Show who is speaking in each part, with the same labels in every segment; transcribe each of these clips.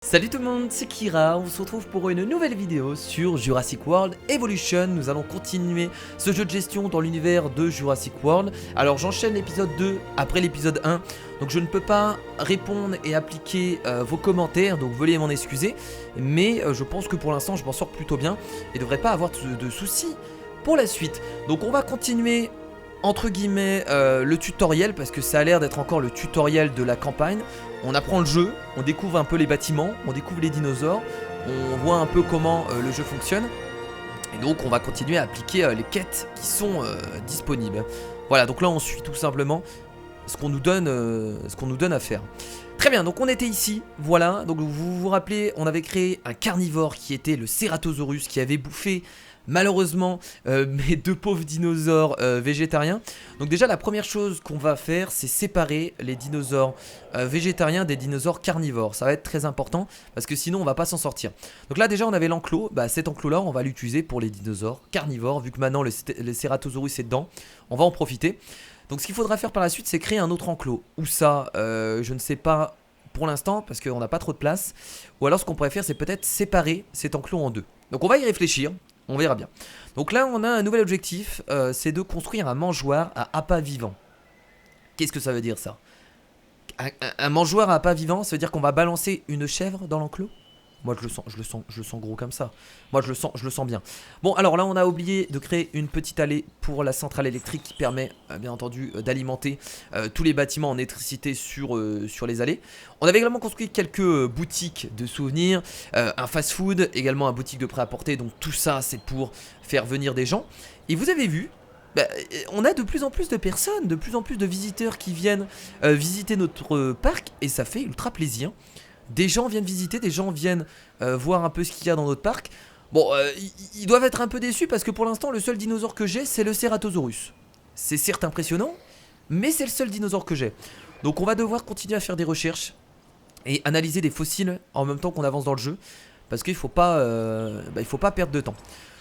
Speaker 1: Salut tout le monde, c'est Kira, on se retrouve pour une nouvelle vidéo sur Jurassic World Evolution. Nous allons continuer ce jeu de gestion dans l'univers de Jurassic World. Alors j'enchaîne l'épisode 2 après l'épisode 1, donc je ne peux pas répondre et appliquer vos commentaires, donc veuillez m'en excuser. Mais je pense que pour l'instant je m'en sors plutôt bien et ne devrais pas avoir de soucis pour la suite. Donc on va continuer entre guillemets le tutoriel, parce que ça a l'air d'être encore le tutoriel de la campagne. On apprend le jeu, on découvre un peu les bâtiments, on découvre les dinosaures, on voit un peu comment le jeu fonctionne. Et donc on va continuer à appliquer les quêtes qui sont disponibles. Voilà, donc là on suit tout simplement ce qu'on nous donne à faire. Très bien, donc on était ici, voilà. Donc vous vous rappelez, on avait créé un carnivore qui était le Ceratosaurus, qui avait bouffé malheureusement mes deux pauvres dinosaures végétariens. Donc déjà la première chose qu'on va faire, c'est séparer les dinosaures végétariens des dinosaures carnivores. Ça va être très important parce que sinon on va pas s'en sortir. Donc là déjà on avait l'enclos, cet enclos là on va l'utiliser pour les dinosaures carnivores. Vu que maintenant le Ceratosaurus est dedans, on va en profiter. Donc ce qu'il faudra faire par la suite, c'est créer un autre enclos. Où ça, je ne sais pas pour l'instant parce qu'on n'a pas trop de place. Ou alors ce qu'on pourrait faire, c'est peut-être séparer cet enclos en deux. Donc on va y réfléchir. On verra bien. Donc là on a un nouvel objectif, c'est de construire un mangeoire à appât vivant. Qu'est-ce que ça veut dire ça? Un mangeoire à appât vivant, ça veut dire qu'on va balancer une chèvre dans l'enclos? Moi je le sens gros comme ça. Moi je le sens bien. Bon alors là on a oublié de créer une petite allée pour la centrale électrique qui permet bien entendu d'alimenter tous les bâtiments en électricité sur les allées. On avait également construit quelques boutiques de souvenirs, un fast food, également un boutique de prêt-à-porter. Donc tout ça c'est pour faire venir des gens. Et vous avez vu, on a de plus en plus de personnes, de plus en plus de visiteurs qui viennent visiter notre parc. Et ça fait ultra plaisir. Des gens viennent visiter, des gens viennent voir un peu ce qu'il y a dans notre parc. Bon, ils doivent être un peu déçus parce que pour l'instant, le seul dinosaure que j'ai, c'est le Ceratosaurus. C'est certes impressionnant, mais c'est le seul dinosaure que j'ai. Donc on va devoir continuer à faire des recherches et analyser des fossiles en même temps qu'on avance dans le jeu. Parce qu'il faut pas perdre de temps.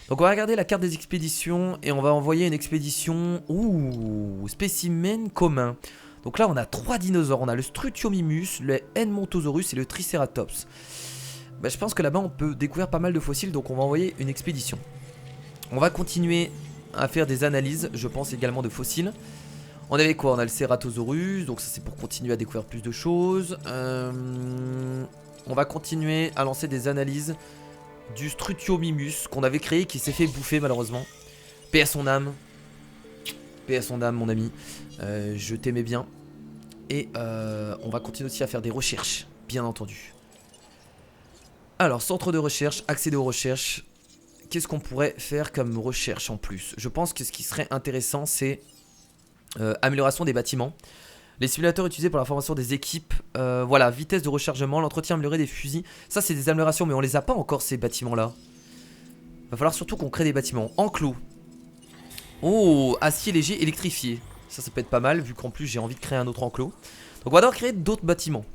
Speaker 1: Donc on va regarder la carte des expéditions et on va envoyer une expédition spécimen commun. Donc là on a 3 dinosaures, on a le Struthiomimus, le Edmontosaurus et le Triceratops. Je pense que là-bas on peut découvrir pas mal de fossiles, donc on va envoyer une expédition. On va continuer à faire des analyses, je pense également de fossiles. On avait quoi? On a le Ceratosaurus, donc ça c'est pour continuer à découvrir plus de choses. On va continuer à lancer des analyses du Struthiomimus qu'on avait créé, qui s'est fait bouffer malheureusement. Paix à son âme. Paix à son âme mon ami. Je t'aimais bien. Et on va continuer aussi à faire des recherches, bien entendu. Alors, centre de recherche, accéder aux recherches. Qu'est-ce qu'on pourrait faire comme recherche en plus? Je pense que ce qui serait intéressant, c'est amélioration des bâtiments. Les simulateurs utilisés pour la formation des équipes. Voilà, vitesse de rechargement, l'entretien amélioré des fusils. Ça, c'est des améliorations, mais on les a pas encore, ces bâtiments-là. Va falloir surtout qu'on crée des bâtiments. Enclos. Oh, acier léger électrifié. Ça peut être pas mal, vu qu'en plus j'ai envie de créer un autre enclos. Donc on va devoir créer d'autres bâtiments.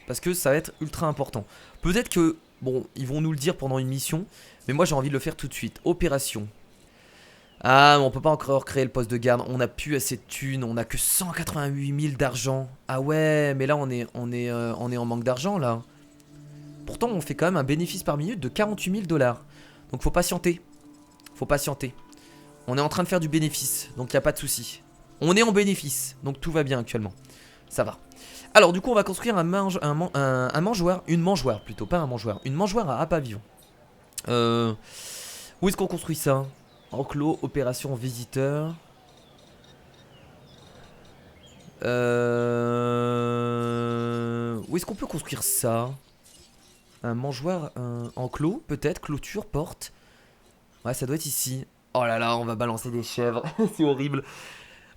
Speaker 1: Parce que ça va être ultra important. Peut-être que, bon, ils vont nous le dire pendant une mission. Mais moi j'ai envie de le faire tout de suite. Opération. Ah, mais on peut pas encore créer le poste de garde. On a plus assez de thunes. On a que 188 000 d'argent. Ah ouais, mais là on est en manque d'argent là. Pourtant on fait quand même un bénéfice par minute de 48 000 $. Donc faut patienter. Faut patienter. On est en train de faire du bénéfice. Donc il n'y a pas de souci. On est en bénéfice, donc tout va bien actuellement. Ça va. Alors du coup on va construire une mangeoire plutôt, pas un mangeoire. Une mangeoire à appât vivant. Où est-ce qu'on construit ça? Enclos, opération visiteur. Où est-ce qu'on peut construire ça? Un mangeoire, un enclos, peut-être, clôture, porte. Ouais, ça doit être ici. Oh là là, on va balancer des chèvres. C'est horrible.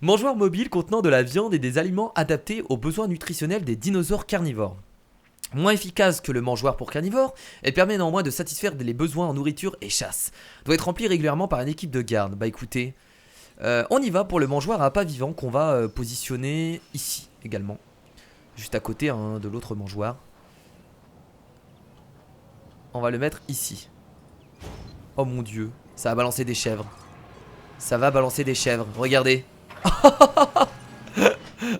Speaker 1: Mangeoire mobile contenant de la viande et des aliments adaptés aux besoins nutritionnels des dinosaures carnivores. Moins efficace que le mangeoire pour carnivores, elle permet néanmoins de satisfaire les besoins en nourriture et chasse. Doit être remplie régulièrement par une équipe de garde. Bah écoutez, on y va pour le mangeoire à appât vivant qu'on va positionner ici également. Juste à côté de l'autre mangeoire. On va le mettre ici. Oh mon dieu, ça va balancer des chèvres. Ça va balancer des chèvres, regardez.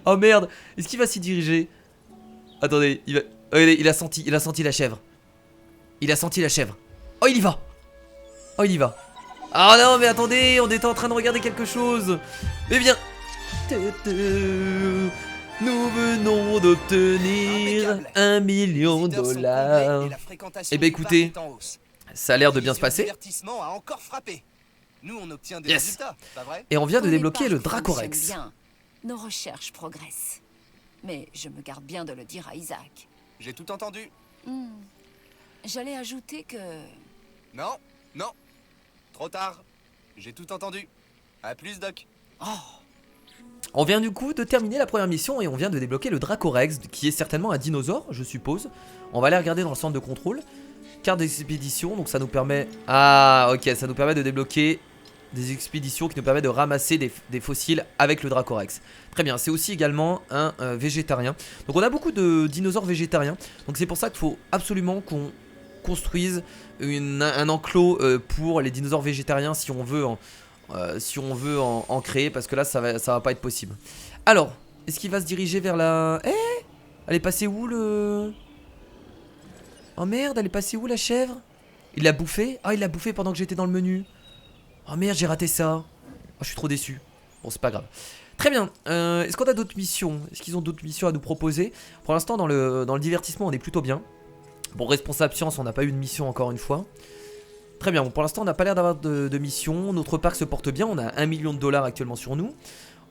Speaker 1: Oh merde, est-ce qu'il va s'y diriger? Attendez, il va... Il a senti la chèvre. Il a senti la chèvre. Oh, il y va. Oh, il y va. Ah non, mais attendez, on était en train de regarder quelque chose. Eh bien, nous venons d'obtenir 1 million de dollars. Eh ben écoutez, ça a l'air de bien se passer.
Speaker 2: Nous, on obtient des
Speaker 1: Yes.
Speaker 2: résultats, pas vrai?
Speaker 1: Et on vient de
Speaker 3: Au
Speaker 1: débloquer
Speaker 3: départ,
Speaker 1: le Dracorex.
Speaker 3: fonctionne bien. Nos recherches progressent. Mais je me garde bien de le dire à Isaac.
Speaker 2: J'ai tout entendu.
Speaker 3: J'allais ajouter que...
Speaker 2: Non, non. Trop tard. J'ai tout entendu. À plus, Doc.
Speaker 1: On vient du coup de terminer la première mission et on vient de débloquer le Dracorex, qui est certainement un dinosaure, je suppose. On va aller regarder dans le centre de contrôle. Carte d'expédition, donc ça nous permet... Ah, ok, ça nous permet de débloquer des expéditions qui nous permettent de ramasser des fossiles avec le Dracorex. Très bien, c'est aussi également un végétarien. Donc on a beaucoup de dinosaures végétariens. Donc c'est pour ça qu'il faut absolument qu'on construise un enclos pour les dinosaures végétariens si on veut en créer, parce que là ça va pas être possible. Alors, est-ce qu'il va se diriger vers la... Elle est passée où le... Oh merde, elle est passée où la chèvre? Il l'a bouffé? Ah, il l'a bouffé pendant que j'étais dans le menu. Oh merde, j'ai raté ça. Oh, je suis trop déçu. Bon, c'est pas grave. Très bien. Est-ce qu'on a d'autres missions? Est-ce qu'ils ont d'autres missions à nous proposer? Pour l'instant, dans le divertissement, on est plutôt bien. Bon, responsable science, on n'a pas eu de mission encore une fois. Très bien. Bon, pour l'instant, on n'a pas l'air d'avoir de mission. Notre parc se porte bien. On a 1 million de dollars actuellement sur nous.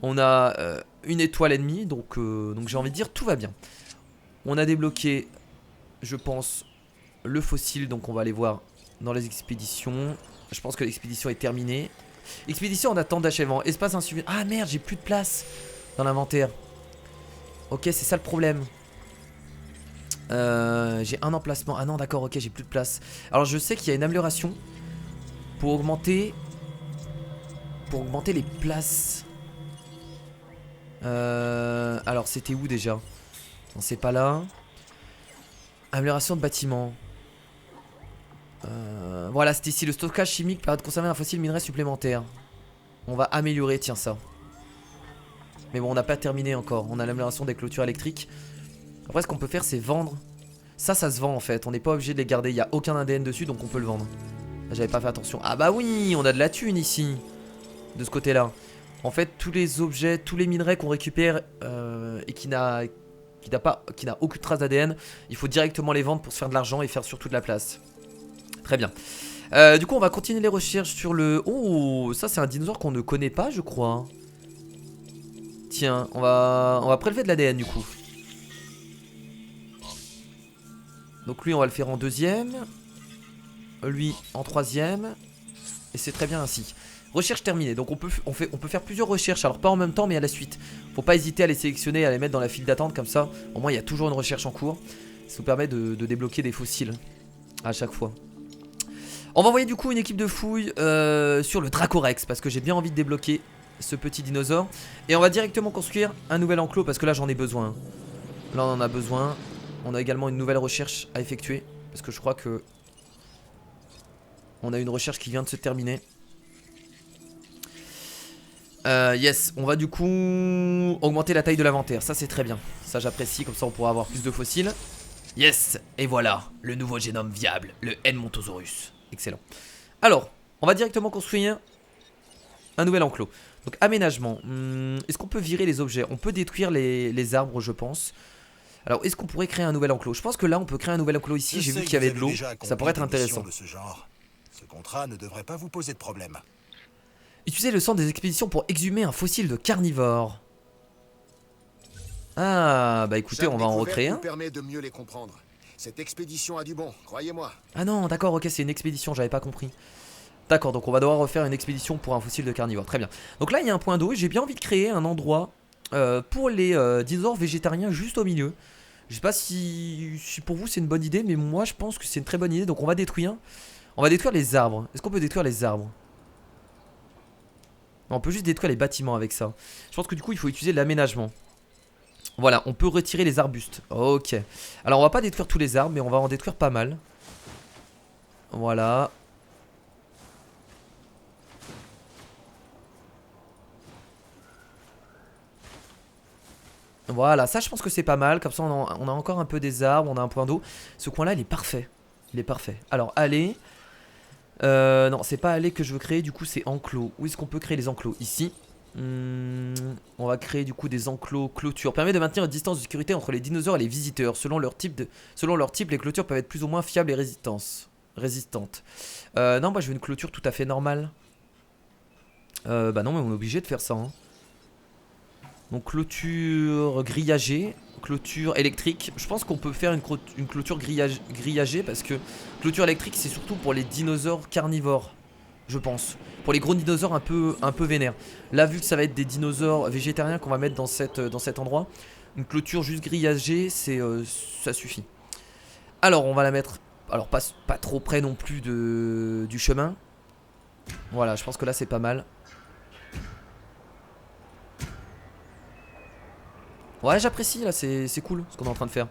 Speaker 1: On a une étoile et demie. Donc j'ai envie de dire, tout va bien. On a débloqué, je pense, le fossile. Donc on va aller voir dans les expéditions. Je pense que l'expédition est terminée. Expédition en attente d'achèvement. Espace insuffisant. Ah merde, j'ai plus de place dans l'inventaire. Ok, c'est ça le problème. J'ai un emplacement. Ah non, d'accord, ok, j'ai plus de place. Alors je sais qu'il y a une amélioration pour augmenter les places. Alors c'était où déjà? Non, c'est pas là. Amélioration de bâtiment. Voilà, c'était ici. Le stockage chimique permet de conserver un fossile minerai supplémentaire. On va améliorer, tiens ça. Mais bon, on n'a pas terminé encore. On a l'amélioration des clôtures électriques. Après, ce qu'on peut faire, c'est vendre. Ça se vend en fait. On n'est pas obligé de les garder. Il n'y a aucun ADN dessus, donc on peut le vendre. J'avais pas fait attention. Ah bah oui, on a de la thune ici. De ce côté-là. En fait, tous les objets, tous les minerais qu'on récupère et qui n'a aucune trace d'ADN, il faut directement les vendre pour se faire de l'argent et faire surtout de la place. Très bien. Du coup, on va continuer les recherches sur le... Oh, ça c'est un dinosaure qu'on ne connaît pas, je crois. Tiens, on va prélever de l'ADN du coup. Donc lui, on va le faire en deuxième. Lui, en troisième. Et c'est très bien ainsi. Recherche terminée. Donc on peut faire plusieurs recherches. Alors pas en même temps, mais à la suite. Faut pas hésiter à les sélectionner, à les mettre dans la file d'attente. Comme ça, au moins il y a toujours une recherche en cours. Ça nous permet de débloquer des fossiles à chaque fois. On va envoyer du coup une équipe de fouilles sur le Dracorex, parce que j'ai bien envie de débloquer ce petit dinosaure. Et on va directement construire un nouvel enclos, parce que là j'en ai besoin. Là on en a besoin. On a également une nouvelle recherche à effectuer, parce que je crois que on a une recherche qui vient de se terminer. Yes, on va du coup augmenter la taille de l'inventaire. Ça c'est très bien, ça j'apprécie, comme ça on pourra avoir plus de fossiles. Yes, et voilà, le nouveau génome viable, le Edmontosaurus. Excellent. Alors, on va directement construire un nouvel enclos. Donc aménagement, est-ce qu'on peut virer les objets? On peut détruire les arbres, je pense. Alors est-ce qu'on pourrait créer un nouvel enclos? Je pense que là on peut créer un nouvel enclos ici. J'ai vu qu'il y avait de l'eau, ça pourrait être intéressant.
Speaker 4: Ce contrat ne devrait pas vous poser de problème.
Speaker 1: Utilisez le centre des expéditions pour exhumer un fossile de carnivore. Ah bah écoutez, on va en recréer un.
Speaker 4: Permet de mieux les comprendre. Cette expédition a du bon, croyez-moi.
Speaker 1: Ah non, d'accord, ok, c'est une expédition, j'avais pas compris. D'accord, donc on va devoir refaire une expédition pour un fossile de carnivore, très bien. Donc là il y a un point d'eau et j'ai bien envie de créer un endroit pour les dinosaures végétariens juste au milieu. Je sais pas si pour vous c'est une bonne idée, mais moi je pense que c'est une très bonne idée. Donc on va détruire les arbres. Est-ce qu'on peut détruire les arbres? Non, on peut juste détruire les bâtiments avec ça. Je pense que du coup il faut utiliser l'aménagement. Voilà, on peut retirer les arbustes. Ok. Alors on va pas détruire tous les arbres, mais on va en détruire pas mal. Voilà. Voilà, ça je pense que c'est pas mal. Comme ça on a encore un peu des arbres, on a un point d'eau. Ce coin là il est parfait. Il est parfait. Alors allez. Non c'est pas allée que je veux créer, du coup c'est enclos. Où est-ce qu'on peut créer les enclos? Ici. On va créer du coup des enclos clôtures. Permet de maintenir une distance de sécurité entre les dinosaures et les visiteurs. Selon leur type, les clôtures peuvent être plus ou moins fiables et résistantes. Non, moi je veux une clôture tout à fait normale. Bah non, mais on est obligé de faire ça. Hein. Donc clôture grillagée, clôture électrique. Je pense qu'on peut faire une clôture grillagée parce que clôture électrique c'est surtout pour les dinosaures carnivores. Je pense. Pour les gros dinosaures un peu vénères. Là, vu que ça va être des dinosaures végétariens qu'on va mettre dans cet endroit, une clôture juste grillagée, ça suffit. Alors, on va la mettre. Alors, pas trop près non plus du chemin. Voilà, je pense que là, c'est pas mal. Ouais, j'apprécie, là, c'est cool ce qu'on est en train de faire.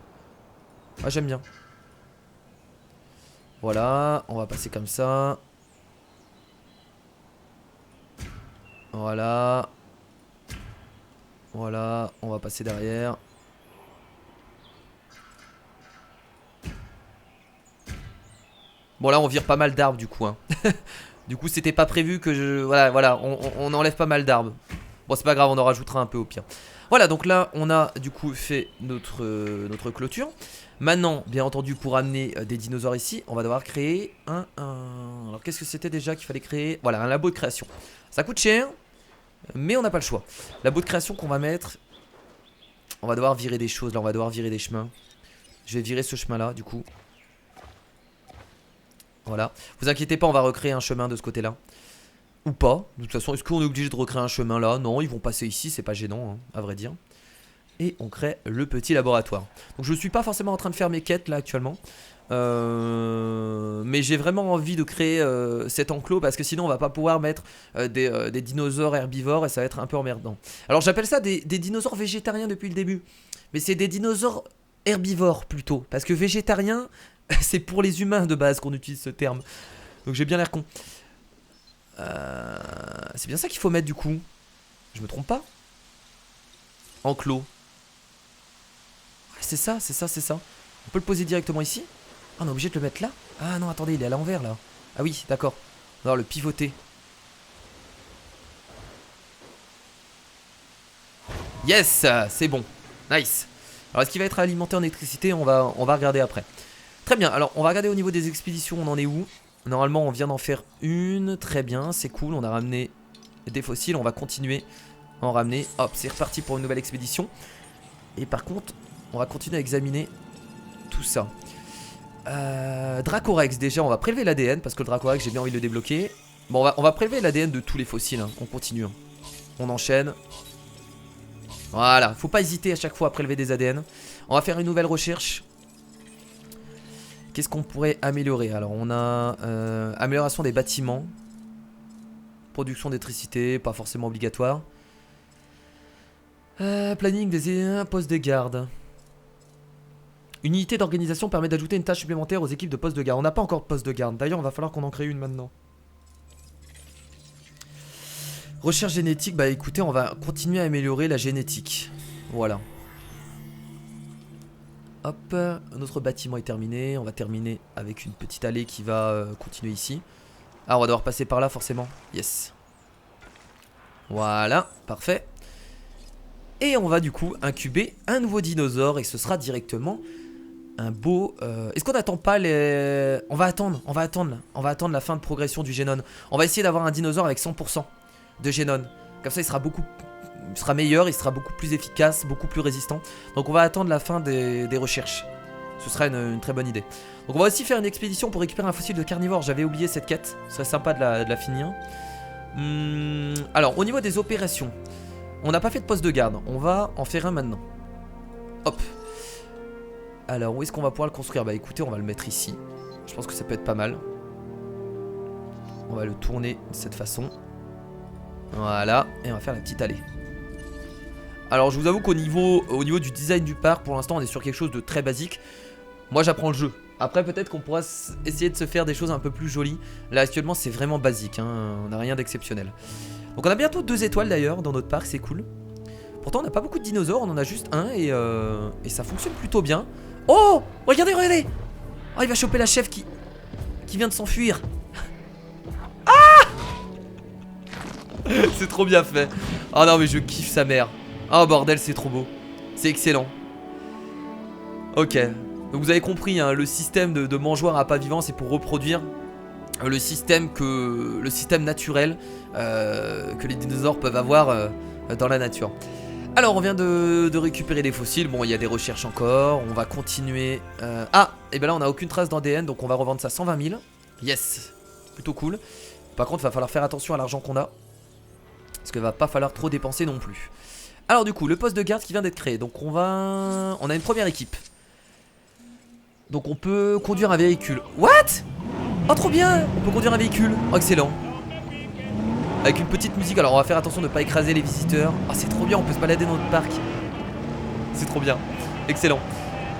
Speaker 1: Ouais, j'aime bien. Voilà, on va passer comme ça. Voilà. Voilà, on va passer derrière. Bon là on vire pas mal d'arbres du coup hein. Du coup c'était pas prévu que je... Voilà, on enlève pas mal d'arbres. Bon c'est pas grave, on en rajoutera un peu au pire. Voilà, donc là on a du coup fait notre clôture. Maintenant, bien entendu, pour amener des dinosaures ici, on va devoir créer Alors qu'est-ce que c'était déjà qu'il fallait créer? Voilà, un labo de création. Ça coûte cher, mais on n'a pas le choix. Labo de création qu'on va mettre. On va devoir virer des choses là, on va devoir virer des chemins. Je vais virer ce chemin là du coup. Voilà, vous inquiétez pas, on va recréer un chemin de ce côté là. Ou pas, de toute façon, est-ce qu'on est obligé de recréer un chemin là? Non, ils vont passer ici, c'est pas gênant hein, à vrai dire. Et on crée le petit laboratoire. Donc je suis pas forcément en train de faire mes quêtes là actuellement. Mais j'ai vraiment envie de créer cet enclos parce que sinon on va pas pouvoir mettre des dinosaures herbivores et ça va être un peu emmerdant. Alors j'appelle ça des dinosaures végétariens depuis le début. Mais c'est des dinosaures herbivores plutôt. Parce que végétarien, c'est pour les humains de base qu'on utilise ce terme. Donc j'ai bien l'air con. C'est bien ça qu'il faut mettre du coup. Je me trompe pas? Enclos. C'est ça. On peut le poser directement ici. Ah, on est obligé de le mettre là? Ah non, attendez, il est à l'envers là. Ah oui, d'accord. On va le pivoter. Yes, c'est bon. Nice. Alors est-ce qu'il va être alimenté en électricité? On va regarder après. Très bien, alors on va regarder au niveau des expéditions, on en est où? Normalement on vient d'en faire une, très bien, c'est cool, on a ramené des fossiles, on va continuer à en ramener. Hop, c'est reparti pour une nouvelle expédition. Et par contre, on va continuer à examiner tout ça. Dracorex, déjà on va prélever l'ADN parce que le Dracorex j'ai bien envie de le débloquer. Bon on va prélever l'ADN de tous les fossiles hein. On continue hein. On enchaîne. Voilà, faut pas hésiter à chaque fois à prélever des ADN. On va faire une nouvelle recherche. Qu'est-ce qu'on pourrait améliorer? Alors on a amélioration des bâtiments. Production d'électricité, pas forcément obligatoire. Planning des postes de garde. Une unité d'organisation permet d'ajouter une tâche supplémentaire aux équipes de postes de garde. On n'a pas encore de poste de garde. D'ailleurs, il va falloir qu'on en crée une maintenant. Recherche génétique. Bah écoutez, on va continuer à améliorer la génétique. Voilà. Hop, notre bâtiment est terminé. On va terminer avec une petite allée qui va continuer ici. Ah, on va devoir passer par là forcément. Yes. Voilà, parfait. Et on va du coup incuber un nouveau dinosaure et ce sera directement un beau... Est-ce qu'on n'attend pas les... On va attendre la fin de progression du génome. On va essayer d'avoir un dinosaure avec 100% de génome. Comme ça il sera meilleur, il sera beaucoup plus efficace, beaucoup plus résistant. Donc on va attendre la fin des recherches. Ce sera une très bonne idée. Donc on va aussi faire une expédition pour récupérer un fossile de carnivore. J'avais oublié cette quête, ce serait sympa de la finir. Alors au niveau des opérations, on n'a pas fait de poste de garde, on va en faire un maintenant. Hop. Alors où est-ce qu'on va pouvoir le construire? Bah écoutez, on va le mettre ici. Je pense que ça peut être pas mal. On va le tourner de cette façon. Voilà, et on va faire la petite allée. Alors je vous avoue qu'au niveau du design du parc, pour l'instant on est sur quelque chose de très basique. Moi j'apprends le jeu. Après peut-être qu'on pourra essayer de se faire des choses un peu plus jolies. Là actuellement c'est vraiment basique hein. On n'a rien d'exceptionnel. Donc on a bientôt 2 étoiles d'ailleurs dans notre parc, c'est cool. Pourtant on n'a pas beaucoup de dinosaures, on en a juste un et ça fonctionne plutôt bien. Oh, regardez, regardez. Oh, il va choper la chef qui vient de s'enfuir. Ah. C'est trop bien fait. Oh non mais je kiffe sa mère. Oh bordel, c'est trop beau. C'est excellent. Ok, donc vous avez compris, hein, le système de mangeoire à pas vivant, c'est pour reproduire le système naturel que les dinosaures peuvent avoir dans la nature. Alors on vient de récupérer des fossiles. Bon, il y a des recherches encore. On va continuer. Ah, et bien là on n'a aucune trace d'ADN, donc on va revendre ça 120 000. Yes, plutôt cool. Par contre il va falloir faire attention à l'argent qu'on a, parce qu'il va pas falloir trop dépenser non plus. Alors du coup, le poste de garde qui vient d'être créé. Donc on a une première équipe. Donc on peut conduire un véhicule. What? Oh trop bien. On peut conduire un véhicule. Oh excellent. Avec une petite musique. Alors on va faire attention de ne pas écraser les visiteurs. Oh c'est trop bien, on peut se balader dans notre parc. C'est trop bien. Excellent.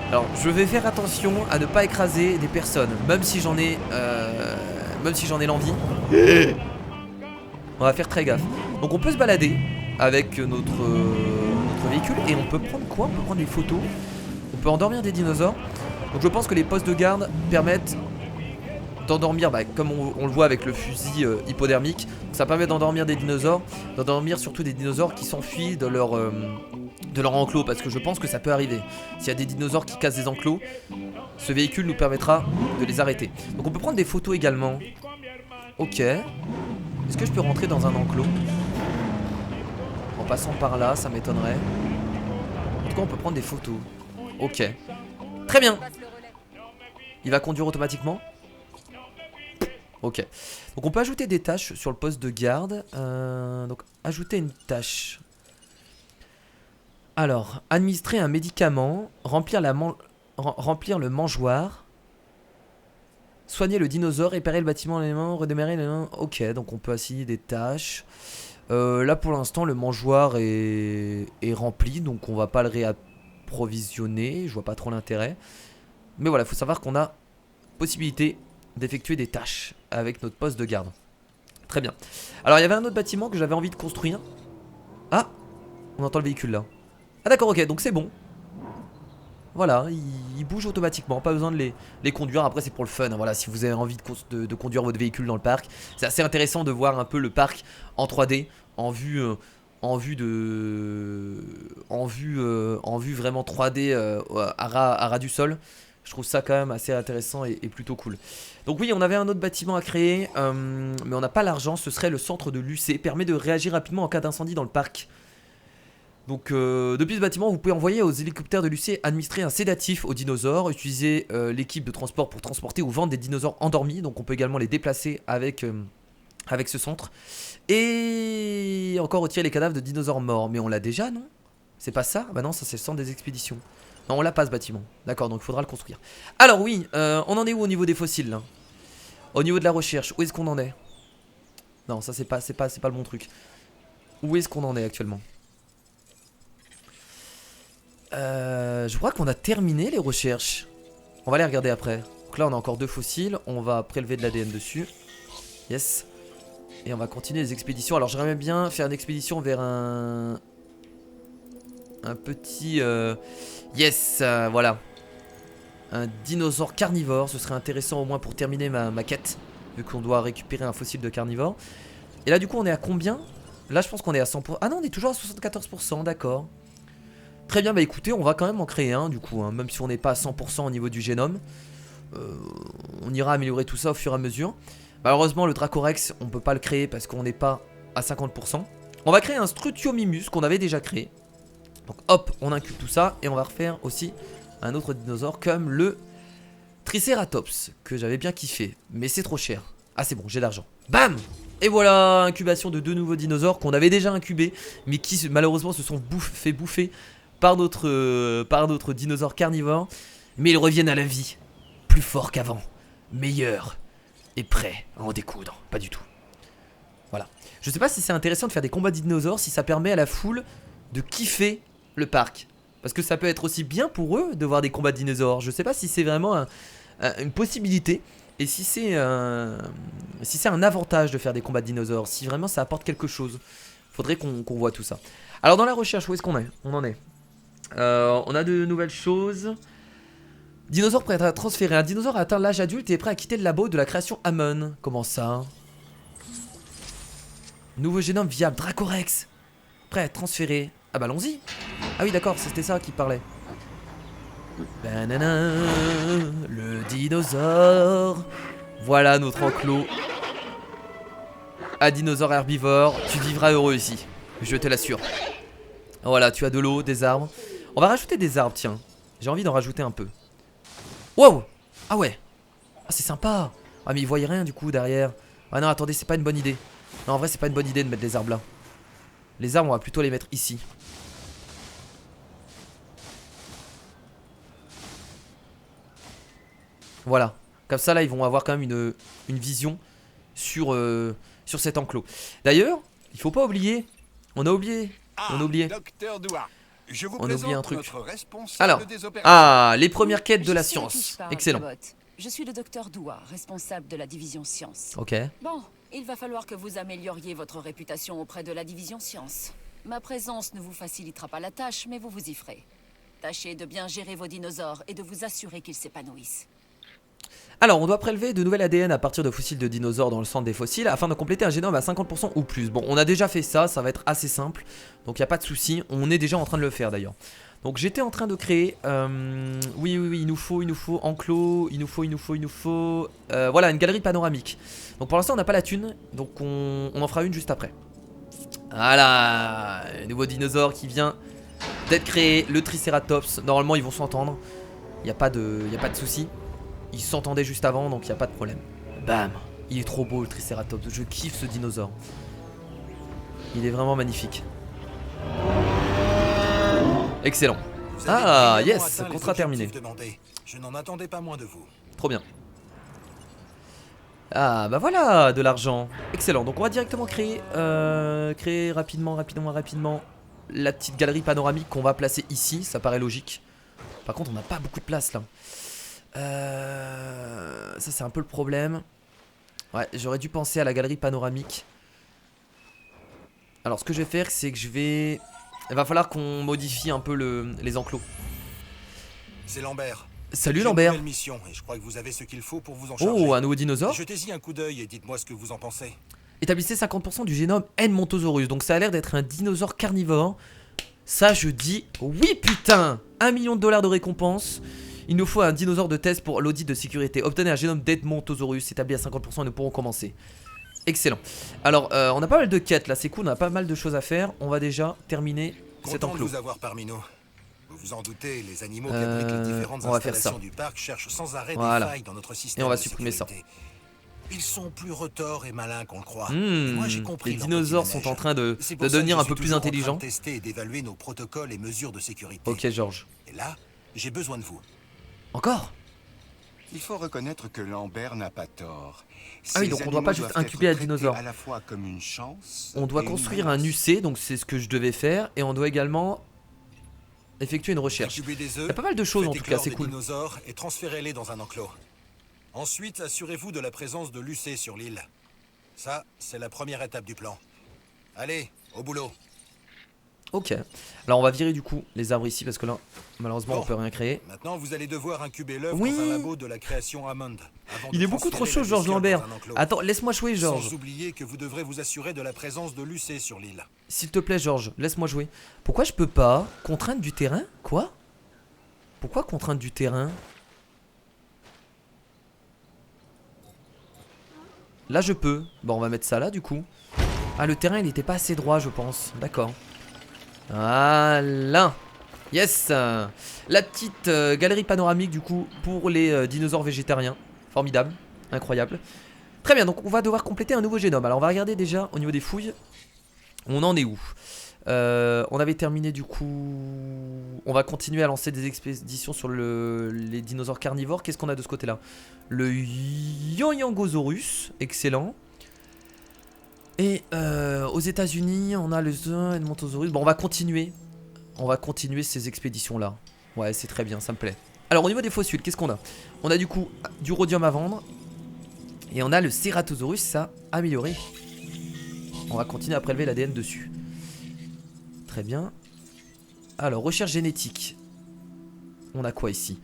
Speaker 1: Alors je vais faire attention à ne pas écraser des personnes, même si j'en ai l'envie. On va faire très gaffe. Donc on peut se balader avec notre véhicule. Et on peut prendre quoi? On peut prendre des photos. On peut endormir des dinosaures. Donc je pense que les postes de garde permettent d'endormir, comme on le voit avec le fusil hypodermique. Ça permet d'endormir des dinosaures. D'endormir surtout des dinosaures qui s'enfuient de leur enclos. Parce que je pense que ça peut arriver. S'il y a des dinosaures qui cassent des enclos, ce véhicule nous permettra de les arrêter. Donc on peut prendre des photos également. Ok. Est-ce que je peux rentrer dans un enclos? En passant par là, ça m'étonnerait. En tout cas on peut prendre des photos. Ok. Très bien. Il va conduire automatiquement. Ok. Donc on peut ajouter des tâches sur le poste de garde. Donc ajouter une tâche. Alors, administrer un médicament. Remplir le mangeoire. Soigner le dinosaure. Réparer le bâtiment, l'élément. Redémarrer l'élément. Ok, donc on peut assigner des tâches. Là pour l'instant le mangeoire est rempli. Donc on va pas le réapprovisionner. Je vois pas trop l'intérêt. Mais voilà, il faut savoir qu'on a possibilité d'effectuer des tâches avec notre poste de garde. Très bien. Alors il y avait un autre bâtiment que j'avais envie de construire. Ah, on entend le véhicule là. Ah d'accord, ok, donc c'est bon. Voilà, il bouge automatiquement, pas besoin de les conduire. Après c'est pour le fun, hein. Voilà, si vous avez envie de conduire votre véhicule dans le parc. C'est assez intéressant de voir un peu le parc en 3D, en vue vraiment 3D à ras du sol. Je trouve ça quand même assez intéressant et plutôt cool. Donc oui, on avait un autre bâtiment à créer, mais on n'a pas l'argent. Ce serait le centre de l'UC, permet de réagir rapidement en cas d'incendie dans le parc. Donc depuis ce bâtiment, vous pouvez envoyer aux hélicoptères de l'UC administrer un sédatif aux dinosaures, utiliser l'équipe de transport pour transporter ou vendre des dinosaures endormis. Donc on peut également les déplacer avec ce centre. Et encore retirer les cadavres de dinosaures morts. Mais on l'a déjà, non? C'est pas ça? Bah non, ça c'est le centre des expéditions. Non, on l'a pas ce bâtiment. D'accord, donc il faudra le construire. Alors oui, on en est où au niveau des fossiles là? Au niveau de la recherche, où est-ce qu'on en est? Non, ça c'est pas le bon truc. Où est-ce qu'on en est actuellement? Je crois qu'on a terminé les recherches. On va les regarder après. Donc là on a encore 2 fossiles. On va prélever de l'ADN dessus. Yes. Et on va continuer les expéditions. Alors j'aimerais bien faire une expédition vers un petit yes, voilà. Un dinosaure carnivore. Ce serait intéressant au moins pour terminer ma quête, vu qu'on doit récupérer un fossile de carnivore. Et là du coup on est à combien? Là je pense qu'on est à 100%. Ah non, on est toujours à 74%, d'accord. Très bien, bah écoutez, on va quand même en créer un du coup, hein, même si on n'est pas à 100% au niveau du génome. On ira améliorer tout ça au fur et à mesure. Malheureusement le Dracorex on peut pas le créer parce qu'on n'est pas à 50%. On va créer un Strutiomimus qu'on avait déjà créé. Donc hop, on incube tout ça. Et on va refaire aussi un autre dinosaure comme le Triceratops, que j'avais bien kiffé, mais c'est trop cher. Ah c'est bon, j'ai l'argent. Bam! Et voilà, incubation de 2 nouveaux dinosaures qu'on avait déjà incubés, mais qui malheureusement se sont fait bouffer par notre dinosaure carnivore. Mais ils reviennent à la vie, plus forts qu'avant, meilleurs et prêts à en découdre. Pas du tout. Voilà. Je sais pas si c'est intéressant de faire des combats de dinosaures, si ça permet à la foule de kiffer le parc. Parce que ça peut être aussi bien pour eux de voir des combats de dinosaures. Je sais pas si c'est vraiment une possibilité. Et si c'est un avantage de faire des combats de dinosaures. Si vraiment ça apporte quelque chose. Faudrait qu'on voit tout ça. Alors dans la recherche, où est-ce qu'on est? On en est. On a de nouvelles choses. Dinosaure prêt à transférer. Un dinosaure a atteint l'âge adulte et est prêt à quitter le labo de la création Hammond. Comment ça? Nouveau génome viable, Dracorex. Prêt à être transféré. Ah bah allons-y. Ah oui d'accord, c'était ça qui parlait. Banana, le dinosaure. Voilà notre enclos. À dinosaure herbivore, tu vivras heureux ici. Je te l'assure. Voilà, tu as de l'eau, des arbres. On va rajouter des arbres, tiens. J'ai envie d'en rajouter un peu. Wow! Ah ouais. Ah c'est sympa. Ah mais ils voyaient rien du coup derrière. Ah non attendez, c'est pas une bonne idée. Non en vrai c'est pas une bonne idée de mettre des arbres là. Les arbres on va plutôt les mettre ici. Voilà. Comme ça là ils vont avoir quand même une vision sur cet enclos. D'ailleurs, il faut pas oublier. On a oublié. On a oublié.
Speaker 2: Docteur Dua, je vous
Speaker 1: On a oublié un
Speaker 2: présente
Speaker 1: truc.
Speaker 2: notre responsable
Speaker 1: Alors,
Speaker 2: des opérations.
Speaker 1: ah, les premières quêtes de la
Speaker 3: Je sais à qui
Speaker 1: science.
Speaker 3: je parle,
Speaker 1: Excellent.
Speaker 3: Cabot. Je suis le docteur Dua, responsable de la division sciences.
Speaker 1: Ok.
Speaker 3: Bon, il va falloir que vous amélioriez votre réputation auprès de la division sciences. Ma présence ne vous facilitera pas la tâche, mais vous vous y ferez. Tâchez de bien gérer vos dinosaures et de vous assurer qu'ils s'épanouissent.
Speaker 1: Alors, on doit prélever de nouvel ADN à partir de fossiles de dinosaures dans le centre des fossiles afin de compléter un génome à 50% ou plus. Bon, on a déjà fait ça, ça va être assez simple. Donc, il n'y a pas de souci. On est déjà en train de le faire d'ailleurs. Donc, j'étais en train de créer... oui, il nous faut enclos. Il nous faut... voilà, une galerie panoramique. Donc, pour l'instant, on n'a pas la thune. Donc, on en fera une juste après. Voilà, un nouveau dinosaure qui vient d'être créé. Le Triceratops. Normalement, ils vont s'entendre. Il n'y a pas de souci. Ils s'entendaient juste avant, donc il n'y a pas de problème. Bam. Il est trop beau le Triceratops, je kiffe ce dinosaure. Il est vraiment magnifique. Excellent. Ah yes, contrat terminé.
Speaker 5: Je n'en attendais pas moins de vous.
Speaker 1: Trop bien. Ah bah voilà, de l'argent. Excellent, donc on va directement créer rapidement la petite galerie panoramique qu'on va placer ici, ça paraît logique. Par contre on n'a pas beaucoup de place là. Ça c'est un peu le problème. Ouais, j'aurais dû penser à la galerie panoramique. Alors ce que je vais faire c'est que il va falloir qu'on modifie un peu les enclos.
Speaker 5: C'est Lambert.
Speaker 1: Salut
Speaker 5: J'ai
Speaker 1: Lambert.
Speaker 5: une nouvelle mission et je crois que vous avez ce qu'il faut pour vous en charger.
Speaker 1: Oh, un nouveau dinosaure.
Speaker 5: Jetez-y un coup d'œil et dites-moi ce que vous en pensez.
Speaker 1: Établissez 50% du génome Edmontosaurus. Donc ça a l'air d'être un dinosaure carnivore. Ça je dis oui putain. 1 million de dollars de récompense. Il nous faut un dinosaure de test pour l'audit de sécurité. Obtenez un génome d'Edmontosaurus établi à 50% et nous pourrons commencer. Excellent. Alors, on a pas mal de quêtes là, c'est cool, on a pas mal de choses à faire. On va déjà terminer cet
Speaker 5: Content de
Speaker 1: enclos.
Speaker 5: vous avoir parmi nous. Vous vous en doutez, les animaux qui abritent les différentes
Speaker 1: on va faire
Speaker 5: installations
Speaker 1: ça.
Speaker 5: du parc cherchent sans arrêt
Speaker 1: Voilà.
Speaker 5: des failles dans notre système.
Speaker 1: Et on va
Speaker 5: de
Speaker 1: supprimer ça.
Speaker 5: sécurité. Ils sont plus retors et malins qu'on le croit.
Speaker 1: Hmm,
Speaker 5: Et moi, j'ai compris
Speaker 1: les
Speaker 5: leur
Speaker 1: dinosaures
Speaker 5: petit
Speaker 1: sont
Speaker 5: manège.
Speaker 1: en train de
Speaker 5: C'est pour ça
Speaker 1: devenir
Speaker 5: que
Speaker 1: un
Speaker 5: je
Speaker 1: peu
Speaker 5: suis
Speaker 1: plus
Speaker 5: toujours en train de
Speaker 1: intelligents.
Speaker 5: tester et d'évaluer nos protocoles et mesures de sécurité.
Speaker 1: Ok Georges.
Speaker 5: Et là, j'ai besoin de vous.
Speaker 1: Encore?
Speaker 2: Il faut reconnaître que Lambert n'a pas tort.
Speaker 1: Ah oui,
Speaker 2: Ces
Speaker 1: donc on doit pas
Speaker 2: animaux
Speaker 1: juste
Speaker 2: doivent
Speaker 1: incuber
Speaker 2: être
Speaker 1: un
Speaker 2: traités
Speaker 1: dinosaure.
Speaker 2: à la fois comme une chance
Speaker 1: On doit
Speaker 2: et une
Speaker 1: construire un
Speaker 2: menace.
Speaker 1: UC, donc c'est ce que je devais faire. Et on doit également effectuer une recherche.
Speaker 5: Incubez des
Speaker 1: Il
Speaker 5: œufs,
Speaker 1: y a pas mal de choses en
Speaker 5: faites
Speaker 1: tout cas,
Speaker 5: éclore
Speaker 1: c'est
Speaker 5: des
Speaker 1: cool.
Speaker 5: dinosaures et transférez-les dans un enclos. Ensuite, assurez-vous de la présence de l'UC sur l'île. Ça, c'est la première étape du plan. Allez, au boulot.
Speaker 1: Ok. Alors on va virer du coup les arbres ici parce que là, malheureusement,
Speaker 5: Bon.
Speaker 1: on peut rien créer.
Speaker 5: Maintenant, vous allez devoir incuber l'œuf
Speaker 1: Oui.
Speaker 5: dans un labo de la création Hammond. avant
Speaker 1: Il
Speaker 5: de
Speaker 1: est beaucoup trop
Speaker 5: transférer
Speaker 1: chaud,
Speaker 5: la
Speaker 1: Georges
Speaker 5: bestiole
Speaker 1: Lambert.
Speaker 5: dans un enclos.
Speaker 1: Attends, laisse-moi jouer, Georges.
Speaker 5: Sans oublier que vous devrez vous assurer de la présence de l'UC sur l'île.
Speaker 1: S'il te plaît, Georges, laisse-moi jouer. Pourquoi je peux pas contraindre du terrain? Quoi? Pourquoi contraindre du terrain? Là, je peux. Bon, on va mettre ça là, du coup. Ah, le terrain, il était pas assez droit, je pense. D'accord. Voilà. Yes. La petite galerie panoramique, du coup, pour les dinosaures végétariens. Formidable. Incroyable. Très bien, donc on va devoir compléter un nouveau génome. Alors, on va regarder déjà au niveau des fouilles. On en est où? On avait terminé du coup. On va continuer à lancer des expéditions sur les dinosaures carnivores. Qu'est-ce qu'on a de ce côté-là? Le Yangosaurus, excellent. Et aux États-Unis, on a le Edmontosaurus. Bon, on va continuer. On va continuer ces expéditions-là. Ouais, c'est très bien, ça me plaît. Alors, au niveau des fossiles, qu'est-ce qu'on a? On a du coup du rhodium à vendre. Et on a le Ceratosaurus à améliorer. On va continuer à prélever l'ADN dessus. Très bien. Alors, recherche génétique. On a quoi ici?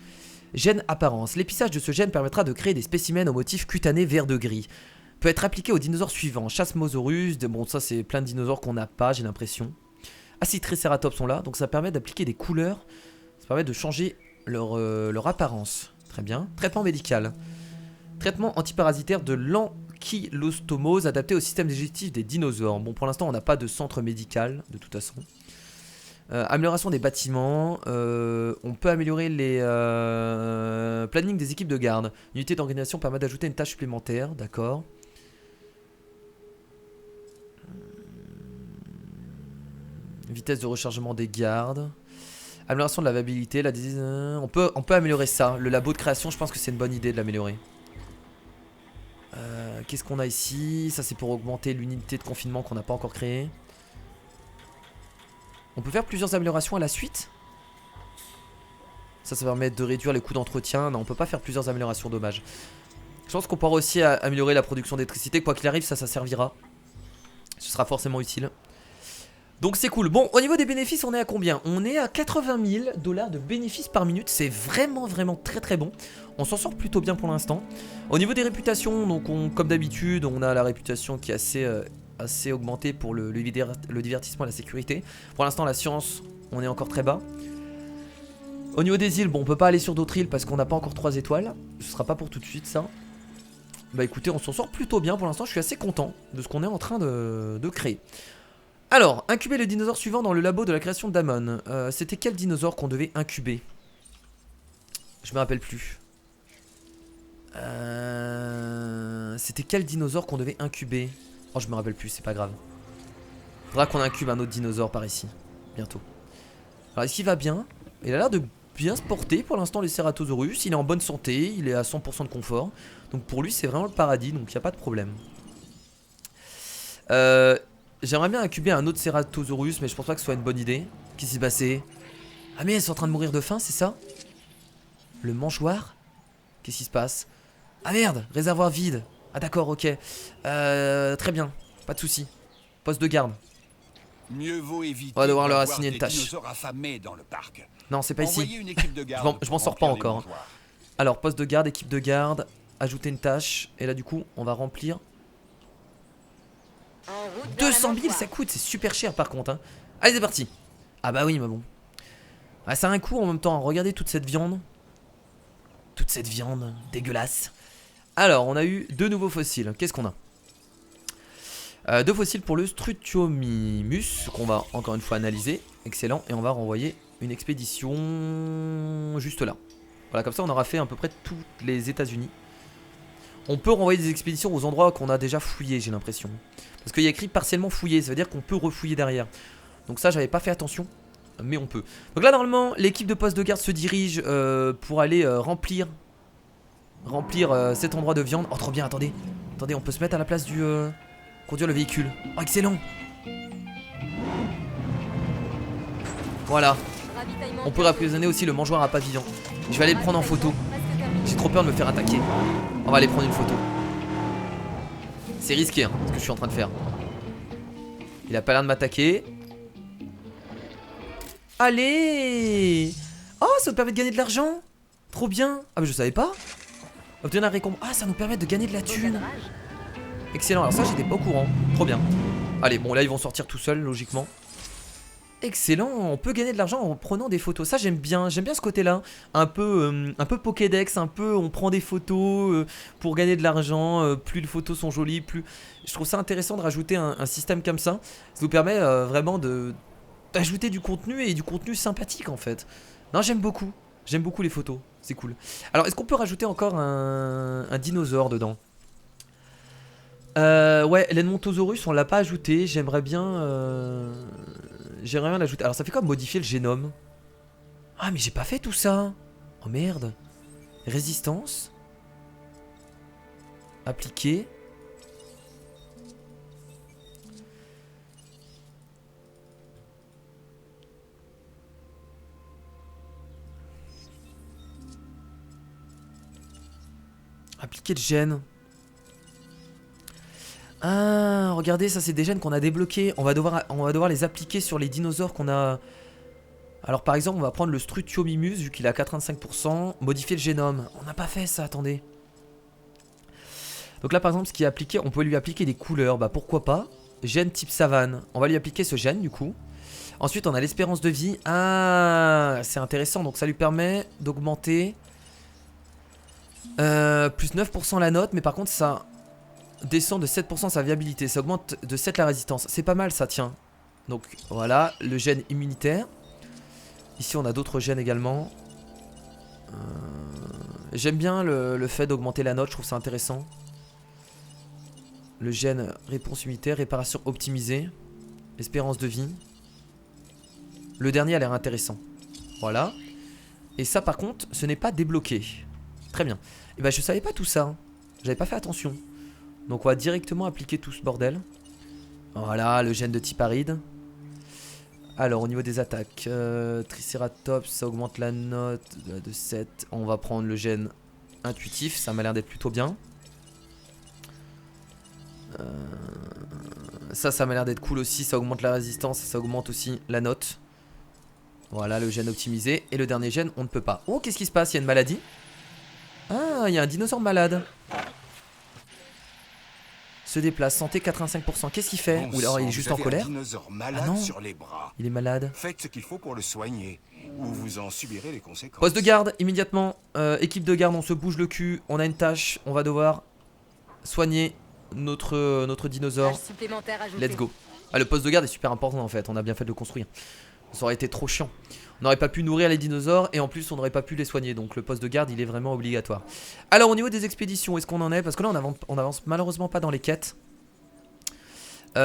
Speaker 1: Gène apparence. L'épissage de ce gène permettra de créer des spécimens au motif cutané vert de gris. Peut être appliqué aux dinosaures suivants. Chasmosaurus. Bon, ça, c'est plein de dinosaures qu'on n'a pas, j'ai l'impression. Acitriceratops sont là. Donc, ça permet d'appliquer des couleurs. Ça permet de changer leur apparence. Très bien. Traitement médical. Traitement antiparasitaire de l'ankylostomose adapté au système digestif des dinosaures. Bon, pour l'instant, on n'a pas de centre médical, de toute façon. Amélioration des bâtiments. On peut améliorer les planning des équipes de garde. Unité d'organisation permet d'ajouter une tâche supplémentaire. D'accord. Vitesse de rechargement des gardes. Amélioration de la viabilité. On peut améliorer ça. Le labo de création, je pense que c'est une bonne idée de l'améliorer. Qu'est-ce qu'on a ici? Ça, c'est pour augmenter l'unité de confinement qu'on n'a pas encore créée. On peut faire plusieurs améliorations à la suite. Ça permet de réduire les coûts d'entretien. Non, on peut pas faire plusieurs améliorations, dommage. Je pense qu'on pourra aussi améliorer la production d'électricité. Quoi qu'il arrive, ça servira. Ce sera forcément utile. Donc c'est cool. Bon, au niveau des bénéfices, on est à combien? On est à 80 000 $ de bénéfices par minute. C'est vraiment très très bon. On s'en sort plutôt bien pour l'instant. Au niveau des réputations, donc comme d'habitude, on a la réputation qui est assez augmentée pour le divertissement et la sécurité. Pour l'instant, la science, on est encore très bas. Au niveau des îles, bon, on peut pas aller sur d'autres îles parce qu'on n'a pas encore 3 étoiles. Ce sera pas pour tout de suite, ça. Bah écoutez, on s'en sort plutôt bien pour l'instant. Je suis assez content de ce qu'on est en train de créer. Alors, incuber le dinosaure suivant dans le labo de la création d'Amon. C'était quel dinosaure qu'on devait incuber? Je me rappelle plus. C'était quel dinosaure qu'on devait incuber? Oh, je me rappelle plus, c'est pas grave. Faudra qu'on incube un autre dinosaure par ici, bientôt. Alors, est-ce qu'il va bien? Il a l'air de bien se porter pour l'instant, les Ceratosaurus. Il est en bonne santé, il est à 100% de confort. Donc pour lui, c'est vraiment le paradis, donc il n'y a pas de problème. J'aimerais bien incuber un autre Ceratosaurus, mais je pense pas que ce soit une bonne idée. Qu'est-ce qui s'est passé? Ah mais ils sont en train de mourir de faim, c'est ça? Le mangeoire? Qu'est-ce qui se passe? Ah merde, réservoir vide. Ah d'accord, ok. Très bien, pas de soucis. Poste de garde.
Speaker 2: Mieux vaut éviter.
Speaker 1: On va devoir leur
Speaker 2: d'avoir
Speaker 1: assigner une
Speaker 2: des
Speaker 1: tâche.
Speaker 2: dinosaures affamés dans le parc.
Speaker 1: Non, c'est pas
Speaker 2: Envoyez
Speaker 1: ici.
Speaker 2: une équipe de garde
Speaker 1: Je m'en
Speaker 2: pour
Speaker 1: sors pas
Speaker 2: remplir les
Speaker 1: encore.
Speaker 2: mangeoires.
Speaker 1: Alors, poste de garde, équipe de garde. Ajouter une tâche. Et là, du coup, on va remplir. 200 000, ça coûte. C'est super cher par contre. Hein. Allez, c'est parti. Ah bah oui, mais bon. Ah, ça a un coût en même temps. Regardez toute cette viande. Toute cette viande dégueulasse. Alors, on a eu 2 nouveaux fossiles. Qu'est-ce qu'on a? 2 fossiles pour le Strutiomimus, qu'on va encore une fois analyser. Excellent. Et on va renvoyer une expédition juste là. Voilà, comme ça on aura fait à peu près tous les États-Unis. On peut renvoyer des expéditions aux endroits qu'on a déjà fouillés, j'ai l'impression. Parce qu'il y a écrit partiellement fouillé, ça veut dire qu'on peut refouiller derrière. Donc ça, j'avais pas fait attention, mais on peut. Donc là, normalement, l'équipe de poste de garde se dirige pour aller remplir cet endroit de viande. Oh, trop bien, attendez. Attendez, on peut se mettre à la place du... conduire le véhicule. Oh, excellent. Voilà. On peut apprisionner aussi le mangeoire à pavillon. Je vais aller le prendre en photo. J'ai trop peur de me faire attaquer. On va aller prendre une photo. C'est risqué, hein, ce que je suis en train de faire. Il a pas l'air de m'attaquer. Allez. Oh, ça nous permet de gagner de l'argent. Trop bien. Ah, mais je savais pas. Obtenir un récompense. Ah, ça nous permet de gagner de la thune. Excellent, alors ça j'étais pas au courant. Trop bien. Allez, bon là ils vont sortir tout seuls logiquement. Excellent, on peut gagner de l'argent en prenant des photos. Ça j'aime bien ce côté-là. Un peu Pokédex, un peu on prend des photos pour gagner de l'argent. Plus les photos sont jolies, plus... Je trouve ça intéressant de rajouter un système comme ça. Ça nous permet vraiment d'ajouter du contenu et du contenu sympathique en fait. Non, j'aime beaucoup les photos, c'est cool. Alors est-ce qu'on peut rajouter encore un dinosaure dedans? Ouais, l'Edmontosaurus on l'a pas ajouté. J'aimerais bien l'ajouter. Alors ça fait quoi modifier le génome? Ah mais j'ai pas fait tout ça. Oh merde. Résistance. Appliquer. Appliquer le gène. Ah, regardez, ça c'est des gènes qu'on a débloqués. On va devoir les appliquer sur les dinosaures qu'on a... Alors par exemple, on va prendre le Strutiomimus, vu qu'il a 85%. Modifier le génome. On n'a pas fait ça, attendez. Donc là par exemple, ce qui est appliqué, on peut lui appliquer des couleurs. Bah pourquoi pas. Gène type savane. On va lui appliquer ce gène du coup. Ensuite on a l'espérance de vie. Ah, c'est intéressant. Donc ça lui permet d'augmenter plus 9% la note. Mais par contre ça descend de 7% sa viabilité. Ça augmente de 7 la résistance. C'est pas mal ça, tiens. Donc voilà, le gène immunitaire. Ici on a d'autres gènes également. J'aime bien le fait d'augmenter la note. Je trouve ça intéressant. Le gène réponse immunitaire, réparation optimisée, espérance de vie. Le dernier a l'air intéressant. Voilà. Et ça par contre, ce n'est pas débloqué. Très bien. Et bah je savais pas tout ça. J'avais pas fait attention. Donc on va directement appliquer tout ce bordel. Voilà, le gène de type aride. Alors au niveau des attaques, Triceratops, ça augmente la note de 7. On va prendre le gène intuitif, ça m'a l'air d'être plutôt bien. Ça m'a l'air d'être cool aussi, ça augmente la résistance, ça augmente aussi la note. Voilà le gène optimisé. Et le dernier gène, on ne peut pas. Oh, qu'est-ce qui se passe? Il y a une maladie. Ah, il y a un dinosaure malade. Se déplace, santé 85%. Qu'est-ce qu'il fait? Ou alors il est juste en colère? Ah non,
Speaker 2: sur les bras.
Speaker 1: il est malade.
Speaker 2: Faites ce qu'il faut pour le soigner, ou vous en subirez les conséquences.
Speaker 1: Poste de garde, immédiatement. Équipe de garde, on se bouge le cul. On a une tâche, on va devoir soigner notre dinosaure. Let's go. Ah, le poste de garde est super important en fait. On a bien fait de le construire. Ça aurait été trop chiant. On n'aurait pas pu nourrir les dinosaures et en plus on n'aurait pas pu les soigner. Donc le poste de garde il est vraiment obligatoire. Alors au niveau des expéditions, est-ce qu'on en est? Parce que là on avance malheureusement pas dans les quêtes. Tiens,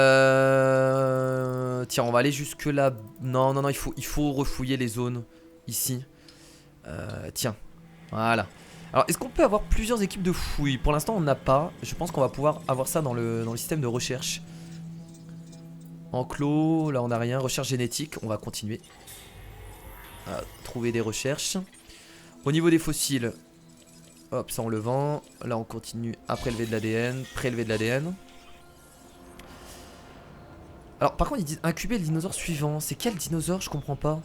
Speaker 1: on va aller jusque là. Non, il faut refouiller les zones ici. Tiens, voilà. Alors est-ce qu'on peut avoir plusieurs équipes de fouilles? Pour l'instant on n'a pas. Je pense qu'on va pouvoir avoir ça dans le système de recherche. Enclos, là on n'a rien. Recherche génétique, on va continuer à trouver des recherches. Au niveau des fossiles, hop, ça on le vend. Là on continue à prélever de l'ADN. Prélever de l'ADN. Alors par contre ils disent incuber le dinosaure suivant. C'est quel dinosaure? Je comprends pas.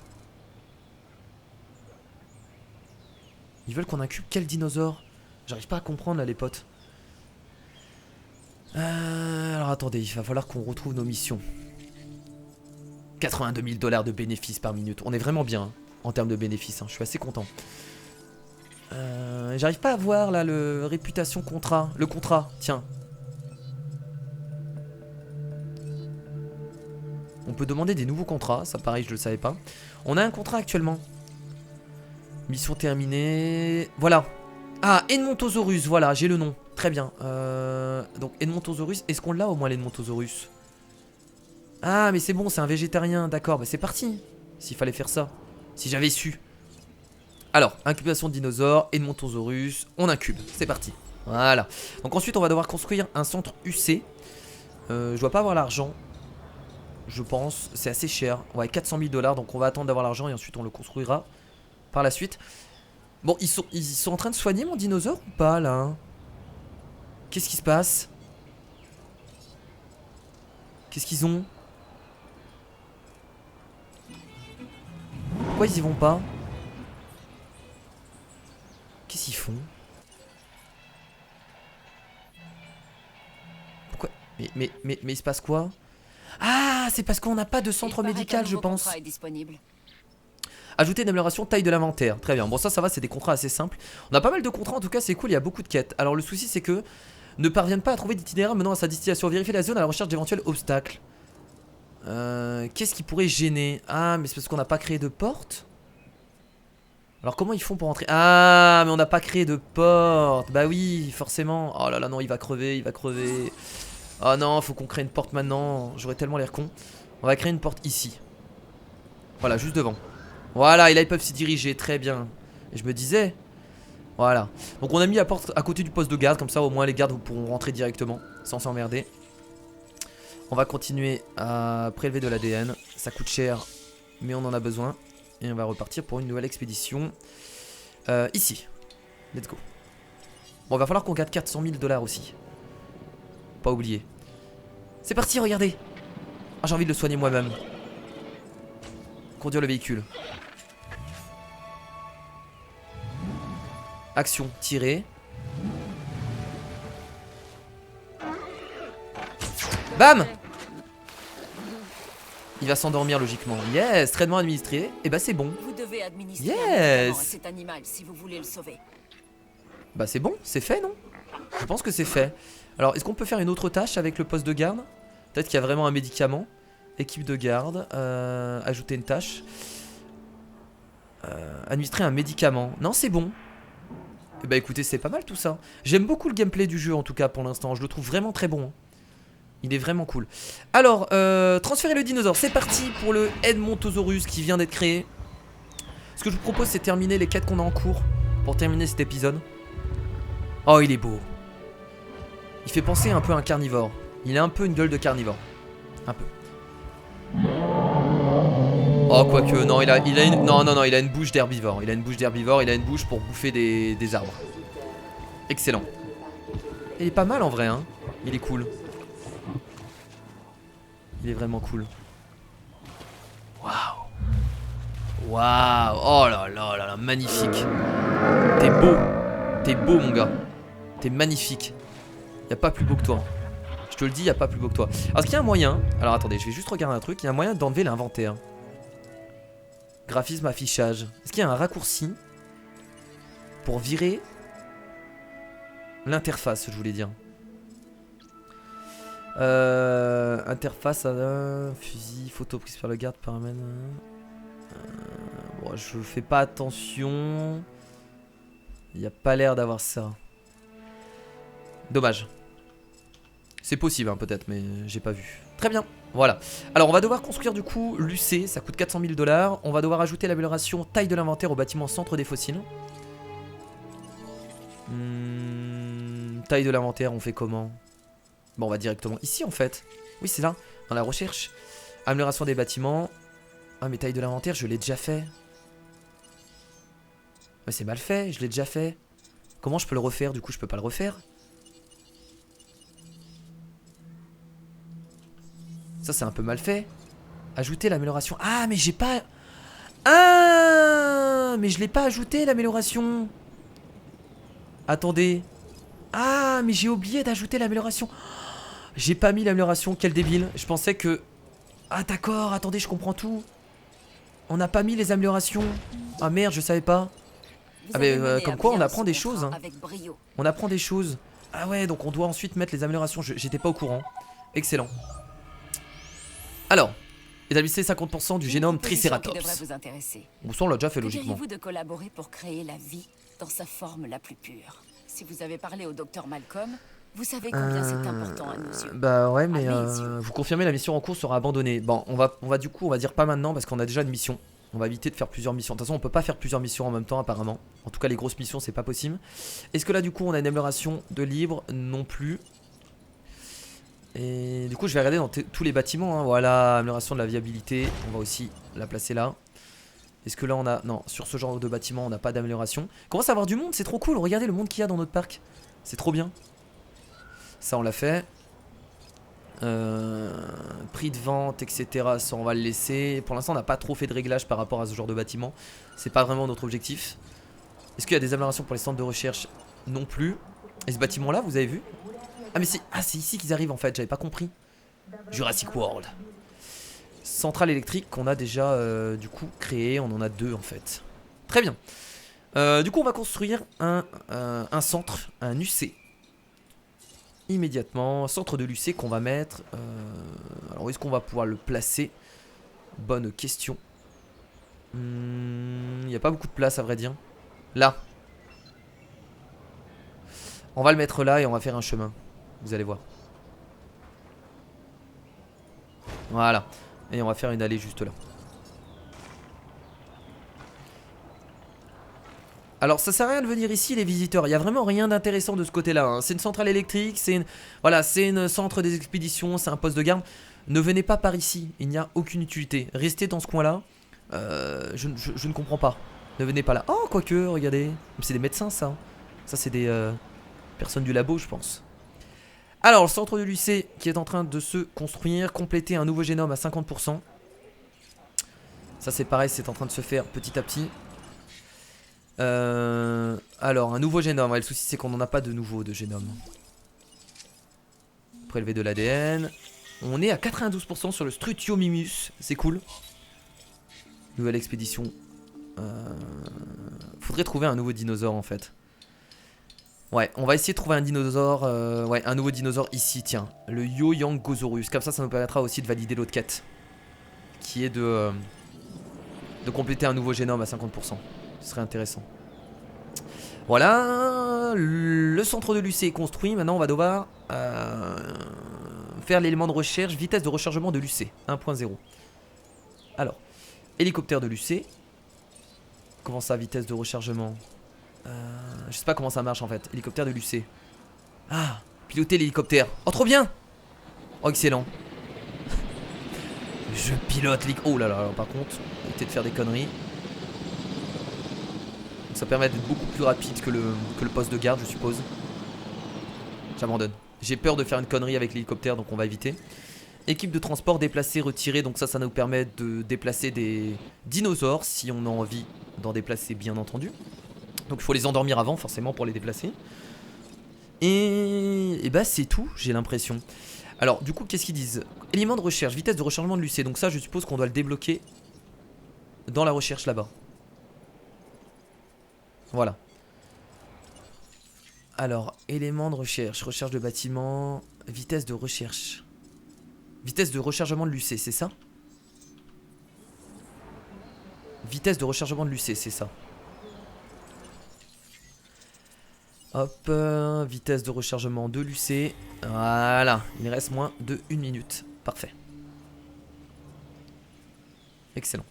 Speaker 1: Ils veulent qu'on incube quel dinosaure? J'arrive pas à comprendre là les potes. Alors attendez, il va falloir qu'on retrouve nos missions. 82 000 $ de bénéfices par minute. On est vraiment bien hein, en termes de bénéfices. Hein. Je suis assez content. J'arrive pas à voir là le réputation contrat. Le contrat, tiens. On peut demander des nouveaux contrats. Ça pareil, je le savais pas. On a un contrat actuellement. Mission terminée. Voilà. Ah, Edmontosaurus. Voilà, j'ai le nom. Très bien. Donc Edmontosaurus. Est-ce qu'on l'a au moins l'Edmontosaurus? Ah mais c'est bon, c'est un végétarien, d'accord, bah c'est parti. S'il fallait faire ça, si j'avais su. Alors, incubation de dinosaures, Edmontosaurus, on incube, c'est parti. Voilà. Donc ensuite on va devoir construire un centre UC. Je dois pas avoir l'argent. Je pense, c'est assez cher. Ouais, 400 000 $, donc on va attendre d'avoir l'argent et ensuite on le construira par la suite. Bon, ils sont en train de soigner mon dinosaure ou pas là hein? Qu'est-ce qui se passe? Qu'est-ce qu'ils ont? Pourquoi ils y vont pas? Qu'est-ce qu'ils font? Pourquoi? Mais il se passe quoi? Ah, c'est parce qu'on n'a pas de centre médical, je pense. Ajouter une amélioration taille de l'inventaire. Très bien. Bon, ça va, c'est des contrats assez simples. On a pas mal de contrats, en tout cas, c'est cool. Il y a beaucoup de quêtes. Alors, le souci, c'est que ne parviennent pas à trouver d'itinéraire menant à sa destination. Vérifier la zone à la recherche d'éventuels obstacles. Qu'est-ce qui pourrait gêner? Ah, mais c'est parce qu'on n'a pas créé de porte. Alors comment ils font pour rentrer? Ah, mais on n'a pas créé de porte. Bah oui, forcément. Oh là là, non, il va crever, il va crever. Oh non, faut qu'on crée une porte maintenant. J'aurais tellement l'air con. On va créer une porte ici. Voilà, juste devant. Voilà, et là ils peuvent s'y diriger, très bien. Et je me disais. Voilà. Donc on a mis la porte à côté du poste de garde. Comme ça au moins les gardes pourront rentrer directement sans s'emmerder. On va continuer à prélever de l'ADN. Ça coûte cher, mais on en a besoin. Et on va repartir pour une nouvelle expédition. Ici. Let's go. Bon, il va falloir qu'on garde 400 000 $ aussi. Pas oublier. C'est parti, regardez. Ah, j'ai envie de le soigner moi-même. Conduire le véhicule. Action, tirer. Bam! Il va s'endormir logiquement. Yes, traitement administré. Et bah c'est bon.
Speaker 3: Vous devez administrer
Speaker 1: Yes.
Speaker 3: un médicament à cet animal si vous voulez le sauver.
Speaker 1: Bah c'est bon, c'est fait non? Je pense que c'est fait. Alors est-ce qu'on peut faire une autre tâche avec le poste de garde? Peut-être qu'il y a vraiment un médicament. Équipe de garde, ajouter une tâche. Administrer un médicament. Non c'est bon. Et bah écoutez c'est pas mal tout ça. J'aime beaucoup le gameplay du jeu en tout cas pour l'instant. Je le trouve vraiment très bon. Il est vraiment cool. Alors, transférer le dinosaure. C'est parti pour le Edmontosaurus qui vient d'être créé. Ce que je vous propose, c'est terminer les quêtes qu'on a en cours pour terminer cet épisode. Oh, il est beau. Il fait penser un peu à un carnivore. Il a un peu une gueule de carnivore. Un peu. Oh, quoique, non, il a une... Non, il a une bouche d'herbivore. Il a une bouche d'herbivore, il a une bouche pour bouffer des arbres. Excellent. Il est pas mal en vrai, hein. Il est cool. Il est vraiment cool. Waouh. Waouh. Oh là là là là, magnifique. T'es beau. T'es beau mon gars. T'es magnifique. Y'a pas plus beau que toi. Je te le dis, y'a pas plus beau que toi. Alors est-ce qu'il y a un moyen... Alors attendez, je vais juste regarder un truc. Il y a un moyen d'enlever l'inventaire. Graphisme, affichage. Est-ce qu'il y a un raccourci pour virer l'interface, je voulais dire. Interface, fusil, photo prise par le garde, paramètres. Bon, je fais pas attention. Il n'y a pas l'air d'avoir ça. Dommage. C'est possible, hein, peut-être, mais j'ai pas vu. Très bien, voilà. Alors, on va devoir construire du coup l'UC, ça coûte 400 000 $. On va devoir ajouter l'amélioration taille de l'inventaire au bâtiment centre des fossiles. Taille de l'inventaire, on fait comment? Bon, on va directement ici en fait. Oui, c'est là, dans la recherche. Amélioration des bâtiments. Ah, mais taille de l'inventaire, je l'ai déjà fait. Mais c'est mal fait, je l'ai déjà fait. Comment je peux le refaire? Du coup, je peux pas le refaire. Ça, c'est un peu mal fait. Ajouter l'amélioration. Ah, mais j'ai pas... Ah, mais je l'ai pas ajouté l'amélioration. Attendez. Ah, mais j'ai oublié d'ajouter l'amélioration. J'ai pas mis l'amélioration, quel débile. Je pensais que... Ah d'accord, attendez, je comprends tout. On n'a pas mis les améliorations. Ah merde, je savais pas. Ah mais comme quoi on apprend des choses, hein. On apprend des choses. Ah ouais, donc on doit ensuite mettre les améliorations. J'étais pas au courant. Excellent. Alors, établissez 50% du génome Triceratops. Bon, ça on l'a déjà fait logiquement.
Speaker 3: Vous de collaborer pour créer la vie dans sa forme la plus pure. Si vous avez parlé au docteur Malcolm, vous savez combien c'est important à nos yeux.
Speaker 1: Bah ouais, mais vous confirmez la mission en cours sera abandonnée. Bon, on va du coup, on va dire pas maintenant parce qu'on a déjà une mission. On va éviter de faire plusieurs missions. De toute façon, on peut pas faire plusieurs missions en même temps apparemment. En tout cas, les grosses missions, c'est pas possible. Est-ce que là, du coup, on a une amélioration de libre? Non plus. Et du coup, je vais regarder dans tous les bâtiments. Hein. Voilà, amélioration de la viabilité. On va aussi la placer là. Est-ce que là, on a... Non, sur ce genre de bâtiment, on n'a pas d'amélioration. Commence à avoir du monde, c'est trop cool. Regardez le monde qu'il y a dans notre parc. C'est trop bien. Ça, on l'a fait. Prix de vente, etc. Ça, on va le laisser. Pour l'instant, on n'a pas trop fait de réglage par rapport à ce genre de bâtiment. C'est pas vraiment notre objectif. Est-ce qu'il y a des améliorations pour les centres de recherche? Non plus. Et ce bâtiment-là, vous avez vu? Ah, mais c'est ici qu'ils arrivent en fait. J'avais pas compris. Jurassic World. Centrale électrique qu'on a déjà du coup créé. On en a 2 en fait. Très bien. Du coup, on va construire un centre, un UC. Immédiatement, centre de l'UC qu'on va mettre. Alors, où est-ce qu'on va pouvoir le placer? Bonne question. Il n'y a pas beaucoup de place à vrai dire. Là. On va le mettre là et on va faire un chemin. Vous allez voir. Voilà. Et on va faire une allée juste là. Alors ça sert à rien de venir ici les visiteurs, il n'y a vraiment rien d'intéressant de ce côté là, hein. C'est une centrale électrique, c'est une... Voilà, c'est une centre des expéditions, c'est un poste de garde. Ne venez pas par ici, il n'y a aucune utilité. Restez dans ce coin là, je ne comprends pas. Ne venez pas là. Oh quoique, regardez, c'est des médecins ça. Ça c'est des personnes du labo je pense. Alors, le centre de lycée qui est en train de se construire. Compléter un nouveau génome à 50%. Ça c'est pareil, c'est en train de se faire petit à petit. Alors, un nouveau génome. Ouais, le souci c'est qu'on n'en a pas de nouveau de génome. Prélever de l'ADN. On est à 92% sur le Strutiomimus. C'est cool. Nouvelle expédition. Faudrait trouver un nouveau dinosaure en fait. Ouais, on va essayer de trouver un dinosaure. Ouais, un nouveau dinosaure ici, tiens. Le Yoyangosaurus. Comme ça nous permettra aussi de valider l'autre quête. Qui est de compléter un nouveau génome à 50%. Ce serait intéressant. Voilà. Le centre de lycée est construit. Maintenant, on va devoir faire l'élément de recherche. Vitesse de rechargement de l'UC 1.0. Alors, hélicoptère de l'UC. Comment ça, vitesse de rechargement? Je sais pas comment ça marche en fait. Hélicoptère de l'UC. Ah, piloter l'hélicoptère. Oh, trop bien. Oh, excellent. Je pilote l'hélicoptère. Oh là là, par contre, évitez de faire des conneries. Ça permet d'être beaucoup plus rapide que le poste de garde, je suppose. J'abandonne. J'ai peur de faire une connerie avec l'hélicoptère, donc on va éviter. Équipe de transport déplacée, retirée. Donc ça nous permet de déplacer des dinosaures si on a envie d'en déplacer, bien entendu. Donc il faut les endormir avant, forcément, pour les déplacer. Et bah c'est tout, j'ai l'impression. Alors du coup, qu'est-ce qu'ils disent? Élément de recherche, vitesse de rechargement de l'UC. Donc ça, je suppose qu'on doit le débloquer dans la recherche là-bas. Voilà. Alors, élément de recherche, recherche de bâtiment, vitesse de recherche. Vitesse de rechargement de l'UC, c'est ça? Vitesse de rechargement de l'UC, c'est ça. Hop, vitesse de rechargement de l'UC. Voilà, il reste moins de 1 minute. Parfait. Excellent.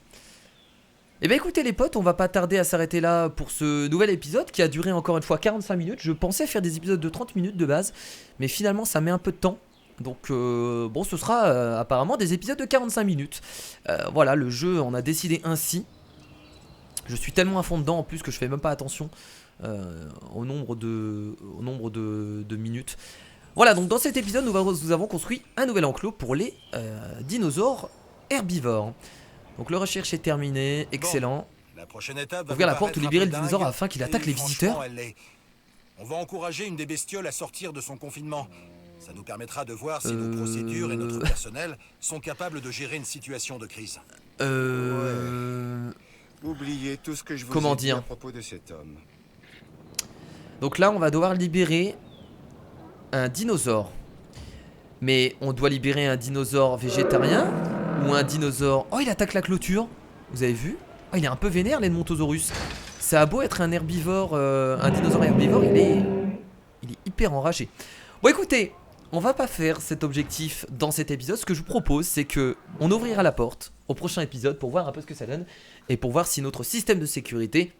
Speaker 1: Et bien écoutez les potes, on va pas tarder à s'arrêter là pour ce nouvel épisode qui a duré encore une fois 45 minutes. Je pensais faire des épisodes de 30 minutes de base, mais finalement ça met un peu de temps. Donc bon, ce sera apparemment des épisodes de 45 minutes. Voilà, le jeu en a décidé ainsi. Je suis tellement à fond dedans en plus que je fais même pas attention au nombre de minutes. Voilà, donc dans cet épisode nous avons construit un nouvel enclos pour les dinosaures herbivores. Donc la recherche est terminée, excellent.
Speaker 5: Bon, la prochaine étape va
Speaker 1: ouvrir la porte ou libérer le
Speaker 5: dingue,
Speaker 1: dinosaure afin qu'il attaque les visiteurs.
Speaker 5: On va encourager une des bestioles à sortir de son confinement. Ça nous permettra de voir si nos procédures et notre personnel sont capables de gérer une situation de crise.
Speaker 4: Oubliez tout ce que je vous
Speaker 1: Comment
Speaker 4: ai dit
Speaker 1: dire
Speaker 4: à propos de cet homme.
Speaker 1: Donc là on va devoir libérer un dinosaure. Mais on doit libérer un dinosaure végétarien ou un dinosaure... Oh, il attaque la clôture. Vous avez vu? Oh, il est un peu vénère l'Edmontosaurus. Ça a beau être un herbivore, un dinosaure herbivore, il est hyper enragé. Bon écoutez, on va pas faire cet objectif dans cet épisode. Ce que je vous propose, c'est que on ouvrira la porte au prochain épisode pour voir un peu ce que ça donne et pour voir si notre système de sécurité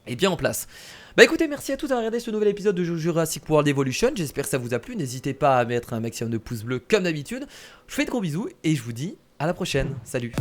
Speaker 1: est bien en place. Bah écoutez, merci à tous d'avoir regardé ce nouvel épisode de Jurassic World Evolution. J'espère que ça vous a plu. N'hésitez pas à mettre un maximum de pouces bleus comme d'habitude. Je vous fais de gros bisous et je vous dis à la prochaine. Salut.